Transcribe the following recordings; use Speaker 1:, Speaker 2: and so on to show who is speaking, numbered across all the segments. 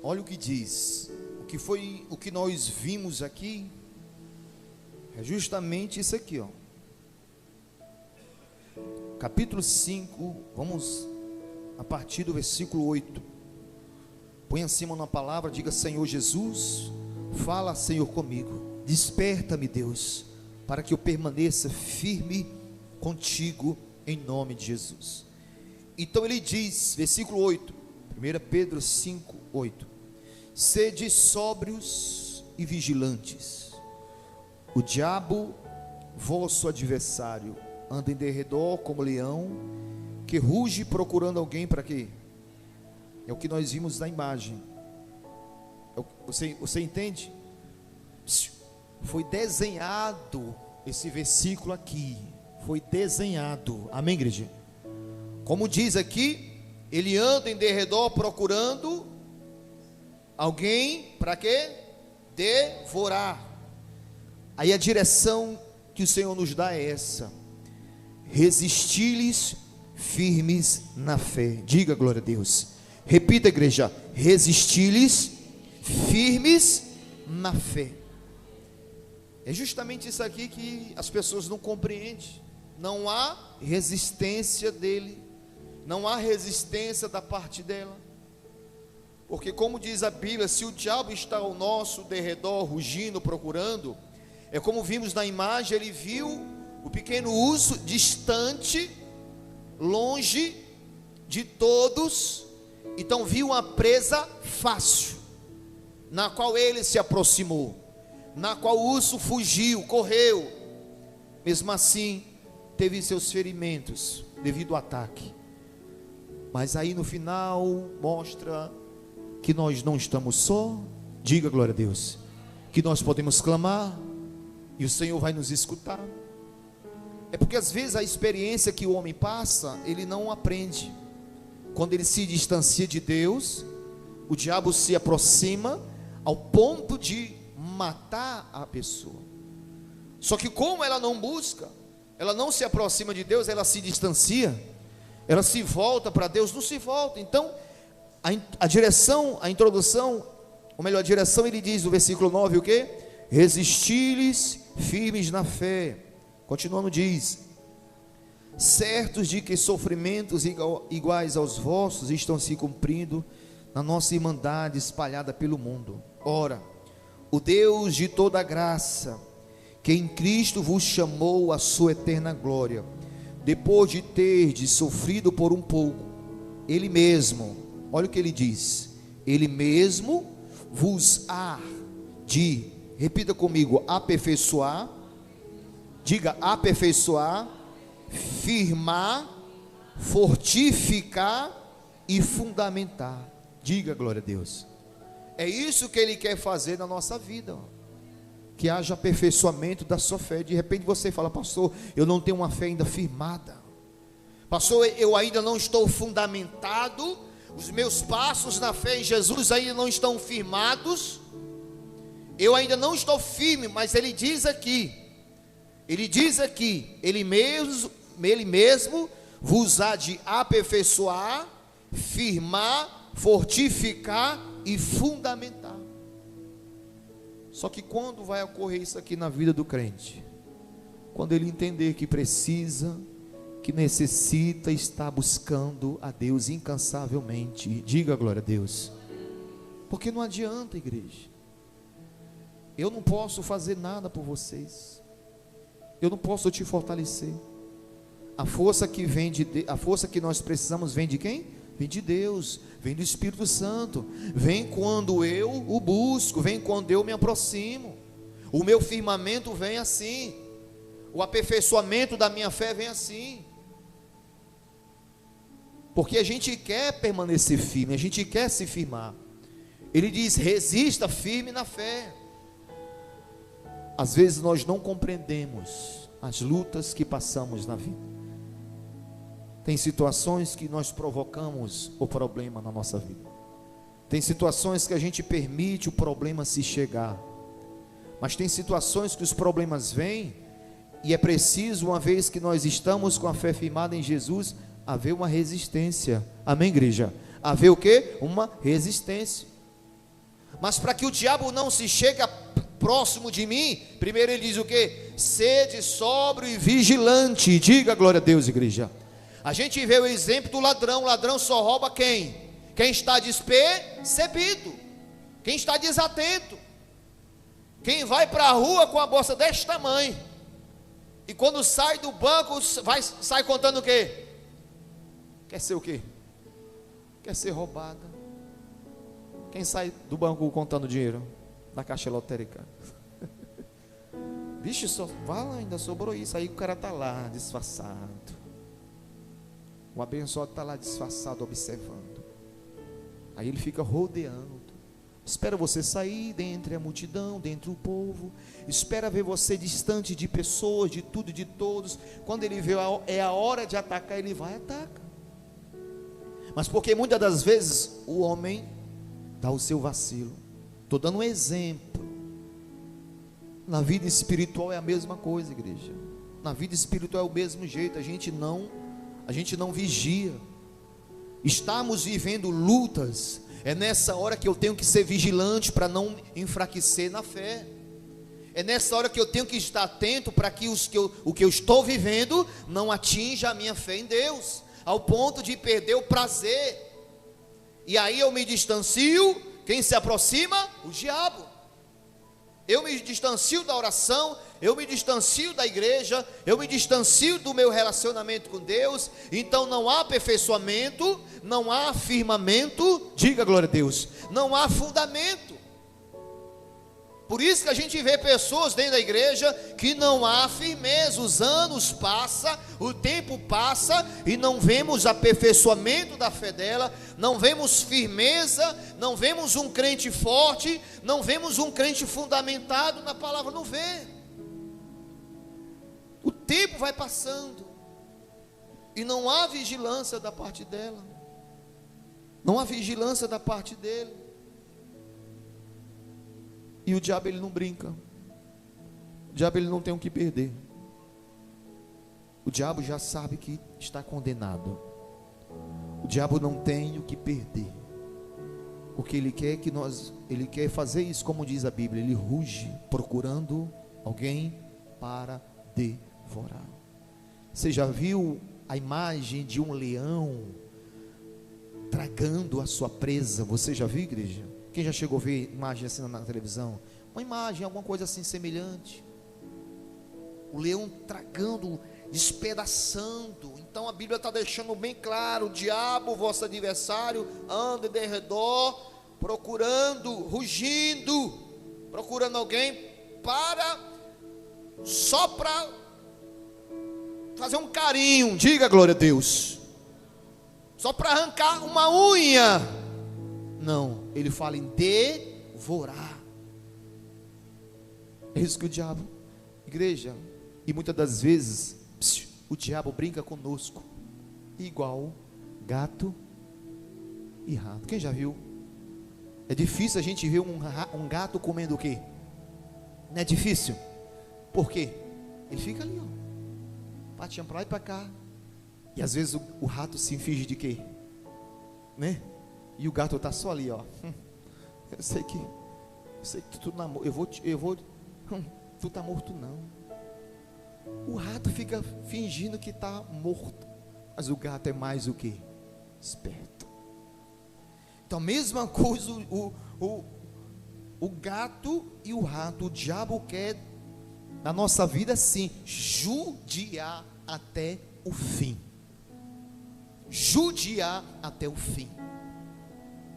Speaker 1: Olha o que diz. O que nós vimos aqui é justamente isso aqui, ó. Capítulo 5, vamos a partir do versículo 8. Põe acima na palavra, diga: Senhor Jesus, fala, Senhor, comigo. Desperta-me, Deus, para que eu permaneça firme contigo, em nome de Jesus. Então ele diz, versículo 8, 1 Pedro 5, 8: Sede sóbrios e vigilantes. O diabo, vosso adversário, anda em derredor como leão, que ruge procurando alguém para quê? É o que nós vimos na imagem. Você entende? Foi desenhado esse versículo aqui. Foi desenhado. Amém, igreja? Como diz aqui, ele anda em derredor procurando alguém para quê? Devorar. Aí a direção que o Senhor nos dá é essa: resistir-lhes firmes na fé. Diga glória a Deus. Repita, igreja: resistir-lhes firmes na fé. É justamente isso aqui que as pessoas não compreendem. Não há resistência dele, não há resistência da parte dela. Porque, como diz a Bíblia, se o diabo está ao nosso derredor, rugindo, procurando, é como vimos na imagem, ele viu o pequeno urso distante, longe de todos, então viu uma presa fácil, na qual ele se aproximou, na qual o urso fugiu, correu. Mesmo assim, teve seus ferimentos devido ao ataque. Mas aí no final mostra que nós não estamos só. Diga glória a Deus. Que nós podemos clamar e o Senhor vai nos escutar. É porque às vezes a experiência que o homem passa, ele não aprende. Quando ele se distancia de Deus, o diabo se aproxima ao ponto de matar a pessoa. Só que como ela não busca, ela não se aproxima de Deus, ela se distancia, ela se volta para Deus, não se volta. Então a direção, a introdução, ou melhor, a direção, ele diz no versículo 9 o que? Resistir-lhes firmes na fé. Continuando diz: certos de que sofrimentos iguais aos vossos estão se cumprindo na nossa irmandade espalhada pelo mundo. Ora, o Deus de toda graça, que em Cristo vos chamou à sua eterna glória, depois de terdes sofrido por um pouco, Ele mesmo, olha o que Ele diz, Ele mesmo vos há de, repita comigo, aperfeiçoar, diga aperfeiçoar, firmar, fortificar e fundamentar. Diga glória a Deus. É isso que Ele quer fazer na nossa vida, que haja aperfeiçoamento da sua fé. De repente você fala: pastor, eu não tenho uma fé ainda firmada, pastor, eu ainda não estou fundamentado, os meus passos na fé em Jesus ainda não estão firmados, eu ainda não estou firme. Mas Ele diz aqui, Ele mesmo vos há de aperfeiçoar, firmar, fortificar e fundamentar. Só que quando vai ocorrer isso aqui na vida do crente? Quando ele entender que precisa, que necessita estar buscando a Deus incansavelmente. Diga glória a Deus. Porque não adianta, igreja, eu não posso fazer nada por vocês, eu não posso te fortalecer. A força que vem a força que nós precisamos vem de quem? Vem de Deus, vem do Espírito Santo, vem quando eu o busco, vem quando eu me aproximo. O meu firmamento vem assim, o aperfeiçoamento da minha fé vem assim, porque a gente quer permanecer firme, a gente quer se firmar. Ele diz: resista firme na fé. Às vezes nós não compreendemos as lutas que passamos na vida. Tem situações que nós provocamos o problema na nossa vida. Tem situações que a gente permite o problema se chegar. Mas tem situações que os problemas vêm e é preciso, uma vez que nós estamos com a fé firmada em Jesus, haver uma resistência. Amém, igreja? Haver o quê? Uma resistência. Mas para que o diabo não se chegue próximo de mim, primeiro ele diz o quê? Sede sóbrio e vigilante. Diga glória a Deus, igreja. A gente vê o exemplo do ladrão. O ladrão só rouba quem? Quem está despercebido, quem está desatento, quem vai para a rua com a bolsa deste tamanho, e quando sai do banco, sai contando o quê? Quer ser o quê? Quer ser roubada. Quem sai do banco contando dinheiro? Na caixa lotérica. Bicho, só fala, ainda sobrou isso. Aí o cara está lá, disfarçado. O abençoado está lá disfarçado, observando. Aí ele fica rodeando. Espera você sair dentre a multidão, dentre o povo. Espera ver você distante de pessoas, de tudo e de todos. Quando ele vê é a hora de atacar, ele vai e ataca. Mas porque muitas das vezes o homem dá o seu vacilo. Estou dando um exemplo. Na vida espiritual é a mesma coisa, igreja. Na vida espiritual é o mesmo jeito. A gente não vigia. Estamos vivendo lutas. É nessa hora que eu tenho que ser vigilante para não enfraquecer na fé. É nessa hora que eu tenho que estar atento para que o que eu estou vivendo não atinja a minha fé em Deus, ao ponto de perder o prazer. E aí eu me distancio. Quem se aproxima? O diabo. Eu me distancio da oração, eu me distancio da igreja, eu me distancio do meu relacionamento com Deus. Então não há aperfeiçoamento, não há firmamento, diga glória a Deus, não há fundamento. Por isso que a gente vê pessoas dentro da igreja que não há firmeza. Os anos passam, o tempo passa e não vemos aperfeiçoamento da fé dela, não vemos firmeza, não vemos um crente forte, não vemos um crente fundamentado na palavra, não vê. O tempo vai passando e não há vigilância da parte dela, não há vigilância da parte dele. E o diabo, ele não brinca. O diabo, ele não tem o que perder. O diabo já sabe que está condenado. O diabo não tem o que perder. O que ele quer é que ele quer fazer isso, como diz a Bíblia, ele ruge procurando alguém para devorar. Você já viu a imagem de um leão tragando a sua presa? Você já viu, igreja? Quem já chegou a ver imagem assim na televisão? Uma imagem, alguma coisa assim semelhante. O leão tragando, despedaçando. Então a Bíblia está deixando bem claro: o diabo, vosso adversário, anda de redor, procurando, rugindo, procurando alguém só para fazer um carinho, diga glória a Deus, só para arrancar uma unha. Não, ele fala em devorar. É isso que o diabo, igreja, e muitas das vezes o diabo brinca conosco igual gato e rato. Quem já viu? É difícil a gente ver um gato comendo o quê? Não é difícil? Por quê? Ele fica ali, ó, patinha para lá e para cá. E às vezes o rato se finge de quê? Né? E o gato está só ali, ó. Eu sei que tu namora. Tu tá morto não. O rato fica fingindo que está morto, mas o gato é mais o que? Esperto. Então, mesma coisa, o gato e o rato. O diabo quer na nossa vida, sim, judiar até o fim. Judiar até o fim.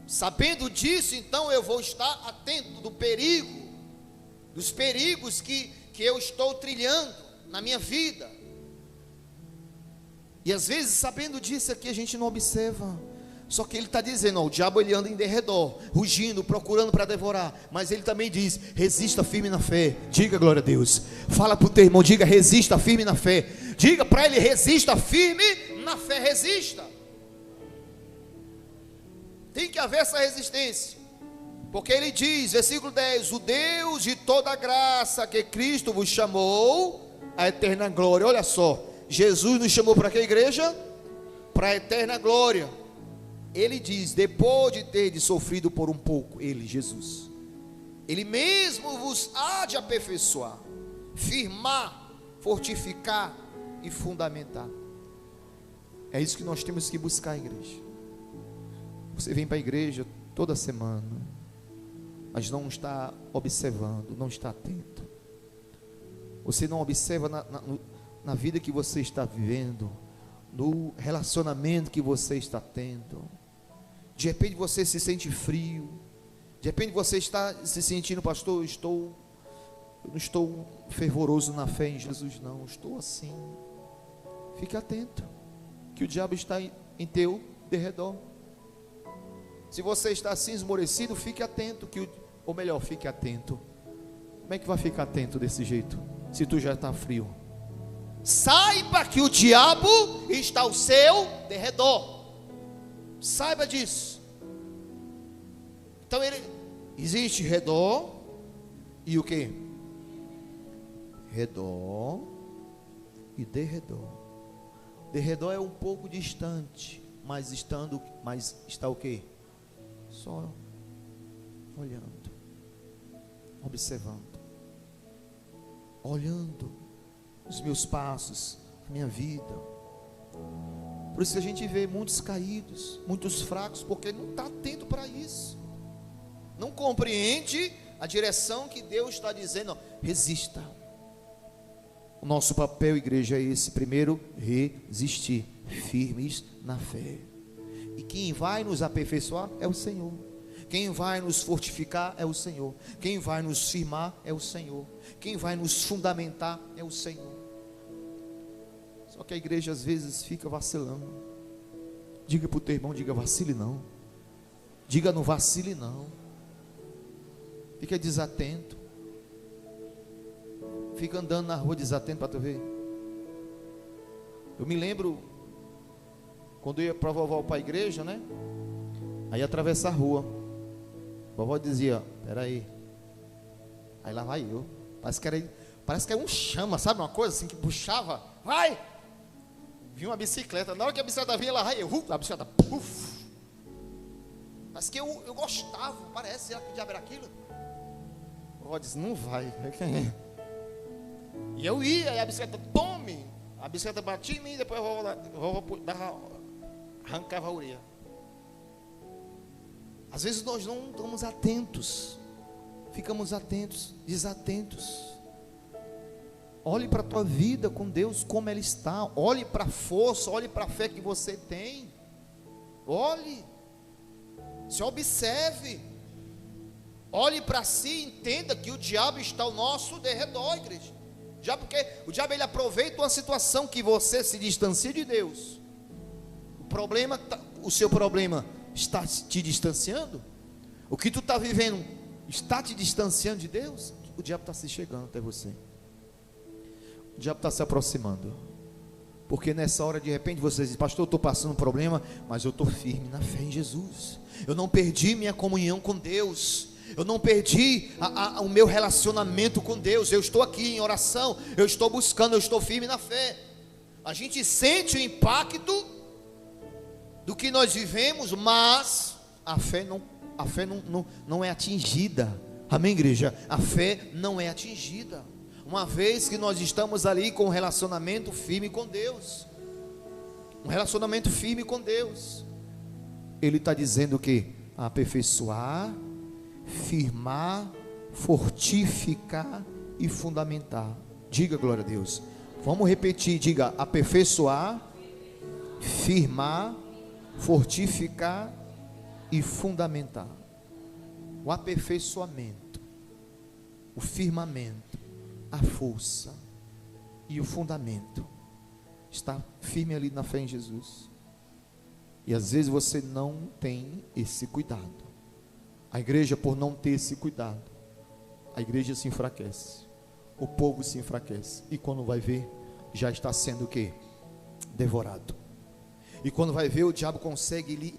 Speaker 1: Sabendo disso, então eu vou estar atento dos perigos que eu estou trilhando na minha vida. E às vezes, sabendo disso aqui, a gente não observa. Só que ele está dizendo, ó, o diabo, ele anda em derredor, rugindo, procurando para devorar. Mas ele também diz: resista firme na fé. Diga glória a Deus. Fala para o teu irmão, diga: resista firme na fé. Diga para ele: resista firme na fé. Resista. Tem que haver essa resistência, porque ele diz, versículo 10: o Deus de toda graça que Cristo vos chamou à eterna glória. Olha só, Jesus nos chamou para que igreja? Para a eterna glória. Ele diz, depois de ter sofrido por um pouco, ele, Jesus, Ele mesmo vos há de aperfeiçoar, firmar, fortificar e fundamentar. É isso que nós temos que buscar, igreja. Você vem para a igreja toda semana, mas não está observando, não está atento. Você não observa na vida que você está vivendo, no relacionamento que você está tendo. De repente você se sente frio, de repente você está se sentindo, pastor, eu não estou fervoroso na fé em Jesus, não, estou assim. Fique atento, que o diabo está em teu derredor. Se você está assim esmorecido, fique atento, ou melhor, fique atento. Como é que vai ficar atento desse jeito, se tu já está frio? Saiba que o diabo está ao seu derredor. Saiba disso. Então existe redor e o que? Redor e derredor. Derredor é um pouco distante, mas está o que? Só olhando, observando, olhando os meus passos, a minha vida. Por isso que a gente vê muitos caídos, muitos fracos, porque não está atento para isso, não compreende a direção que Deus está dizendo. Resista. O nosso papel, igreja, é esse: primeiro, resistir, firmes na fé. E quem vai nos aperfeiçoar é o Senhor. Quem vai nos fortificar é o Senhor. Quem vai nos firmar é o Senhor. Quem vai nos fundamentar é o Senhor. Só que a igreja às vezes fica vacilando. Diga para o teu irmão, diga: vacile não. Diga: não vacile não. Fica desatento. Fica andando na rua desatento para tu ver. Eu me lembro quando eu ia para a vovó para a igreja, né? Aí atravessar a rua, a vovó dizia: peraí. Aí lá vai eu. Parece que era um chama, sabe? Uma coisa assim que puxava. Vai! Vi uma bicicleta. Na hora que a bicicleta vinha, lá vai eu. A bicicleta, puf! Parece que eu gostava. Parece, será que o diabo era aquilo? A vovó disse: não vai. E eu ia, e a bicicleta, tome! A bicicleta batia em mim, e depois a vovó arrancava a orelha. Às vezes nós não estamos atentos, ficamos atentos, desatentos. Olhe para a tua vida com Deus, como ela está. Olhe para a força, olhe para a fé que você tem. Olhe, se observe, olhe para si, entenda que o diabo está ao nosso derredor, igreja. Porque o diabo ele aproveita uma situação que você se distancia de Deus. O seu problema está te distanciando? O que tu está vivendo está te distanciando de Deus? O diabo está se chegando até você. O diabo está se aproximando. Porque nessa hora de repente você diz: pastor, eu estou passando um problema, mas eu estou firme na fé em Jesus. Eu não perdi minha comunhão com Deus. Eu não perdi o meu relacionamento com Deus. Eu estou aqui em oração, eu estou buscando, eu estou firme na fé. A gente sente o impacto do que nós vivemos, mas a fé não é atingida. Amém, igreja? A fé não é atingida, uma vez que nós estamos ali com um relacionamento firme com Deus. Um relacionamento firme com Deus. Ele está dizendo que aperfeiçoar, firmar, fortificar e fundamentar. Diga glória a Deus. Vamos repetir, diga: aperfeiçoar, firmar, fortificar e fundamentar. O aperfeiçoamento, o firmamento, a força e o fundamento está firme ali na fé em Jesus. E às vezes você não tem esse cuidado. A igreja, por não ter esse cuidado, a igreja se enfraquece, o povo se enfraquece, e quando vai ver, já está sendo o quê? Devorado. E quando vai ver, o diabo consegue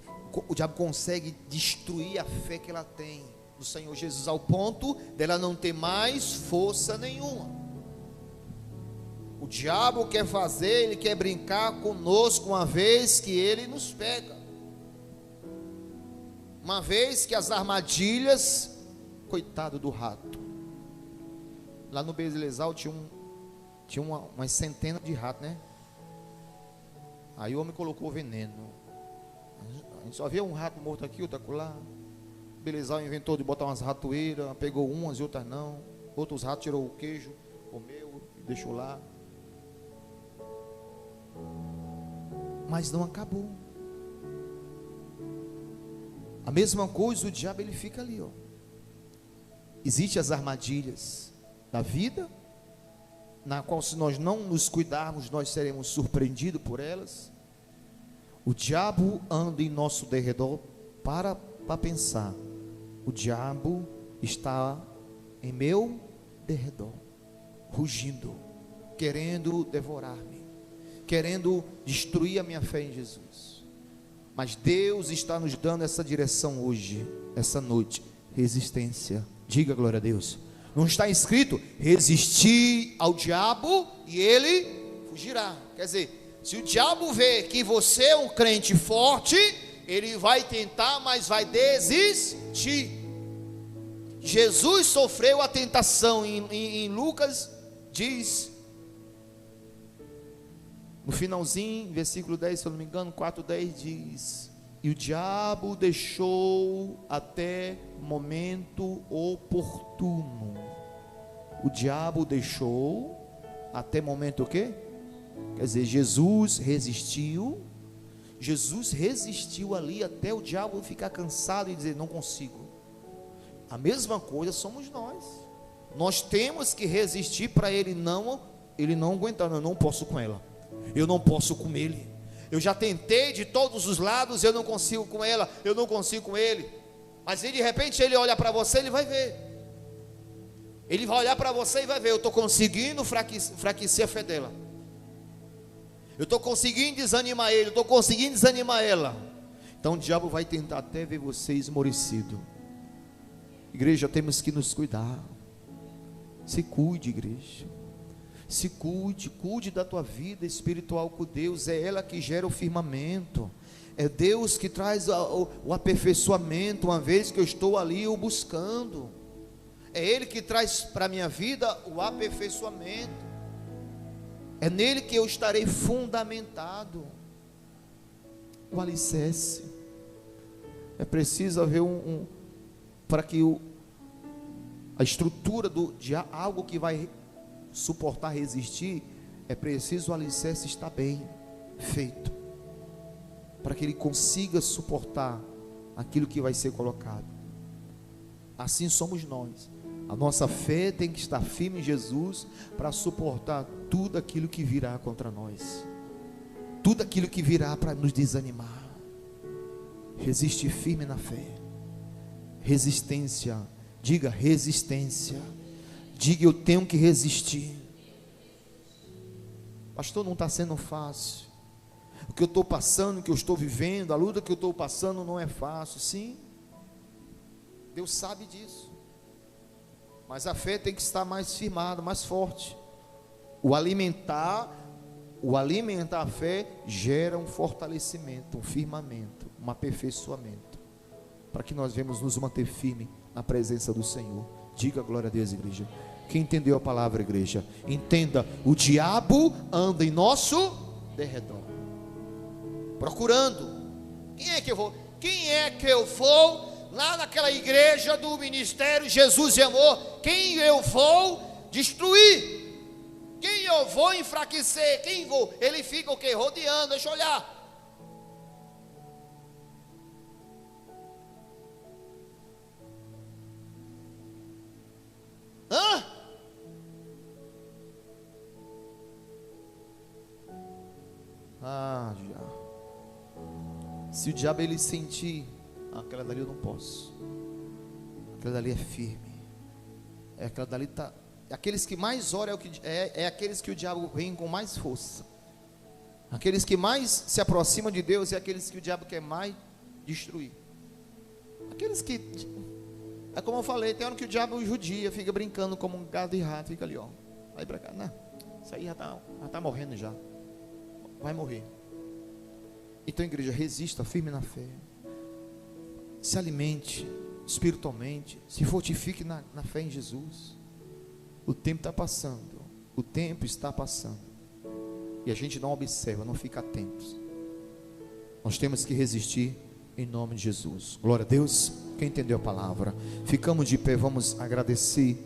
Speaker 1: destruir a fé que ela tem no Senhor Jesus, ao ponto dela não ter mais força nenhuma. O diabo quer fazer, ele quer brincar conosco, uma vez que ele nos pega, uma vez que as armadilhas Coitado do rato. Lá no Bezerra tinha umas centenas de ratos, né? Aí o homem colocou veneno. A gente só via um rato morto aqui, outro acolá. Belezal inventou de botar umas ratoeiras, pegou umas e outras não. Outros ratos tirou o queijo, comeu e deixou lá. Mas não acabou. A mesma coisa, o diabo ele fica ali, ó. Existem as armadilhas da vida, na qual se nós não nos cuidarmos, nós seremos surpreendidos por elas. O diabo anda em nosso derredor. Para pensar. O diabo está em meu derredor, rugindo, querendo devorar-me, querendo destruir a minha fé em Jesus. Mas Deus está nos dando essa direção hoje, essa noite. Resistência. Diga glória a Deus. Não está escrito resistir ao diabo e ele fugirá. Quer dizer, se o diabo vê que você é um crente forte, ele vai tentar, mas vai desistir. Jesus sofreu a tentação. Em Lucas diz, no finalzinho, versículo 10, se eu não me engano, 4:10 diz: e o diabo deixou até momento oportuno. O diabo deixou até momento o quê? Quer dizer, Jesus resistiu ali até o diabo ficar cansado e dizer: não consigo. A mesma coisa somos nós. Nós temos que resistir para ele não aguentar. Eu não posso com ela, eu não posso com ele. Eu já tentei de todos os lados, eu não consigo com ela, eu não consigo com ele. Mas de repente ele olha para você, ele vai ver. Ele vai olhar para você e vai ver: eu estou conseguindo enfraquecer a fé dela. Eu estou conseguindo desanimar ele, eu estou conseguindo desanimar ela. Então o diabo vai tentar até ver você esmorecido. Igreja, temos que nos cuidar. Se cuide, igreja. Se cuide, cuide da tua vida espiritual com Deus. É ela que gera o firmamento. É Deus que traz o aperfeiçoamento, uma vez que eu estou ali o buscando. É Ele que traz para a minha vida o aperfeiçoamento. É nele que eu estarei fundamentado. O alicerce. É preciso haver para que a estrutura de algo que vai suportar, resistir, é preciso o alicerce estar bem feito, para que ele consiga suportar aquilo que vai ser colocado. Assim somos nós. A nossa fé tem que estar firme em Jesus para suportar tudo aquilo que virá contra nós, tudo aquilo que virá para nos desanimar. Resistir firme na fé. Resistência. Diga resistência. Diga: eu tenho que resistir. Pastor, não está sendo fácil. O que eu estou passando, o que eu estou vivendo, a luta que eu estou passando não é fácil. Sim, Deus sabe disso. Mas a fé tem que estar mais firmada, mais forte. O alimentar a fé gera um fortalecimento, um firmamento, um aperfeiçoamento, para que nós venhamos nos manter firme na presença do Senhor. Diga glória a Deus, igreja. Quem entendeu a palavra, igreja? Entenda: o diabo anda em nosso derredor, procurando. Quem é que eu vou lá naquela igreja do ministério Jesus e Amor? Quem eu vou destruir? Quem eu vou enfraquecer? Ele fica o quê? Rodeando. Deixa eu olhar. Se o diabo ele sentir: aquela dali eu não posso, aquela dali é firme, aquela dali está. Aqueles que mais oram é aqueles que o diabo vem com mais força. Aqueles que mais se aproximam de Deus é aqueles que o diabo quer mais destruir. Aqueles que, é como eu falei, tem hora que o diabo judia, fica brincando como um gado e rato, fica ali, ó, vai para cá, não, isso aí já está morrendo já, vai morrer. Então, igreja, resista, firme na fé, se alimente, espiritualmente, se fortifique na fé em Jesus. O tempo está passando, o tempo está passando, e a gente não observa, não fica atento. Nós temos que resistir em nome de Jesus. Glória a Deus. Quem entendeu a palavra? Ficamos de pé, vamos agradecer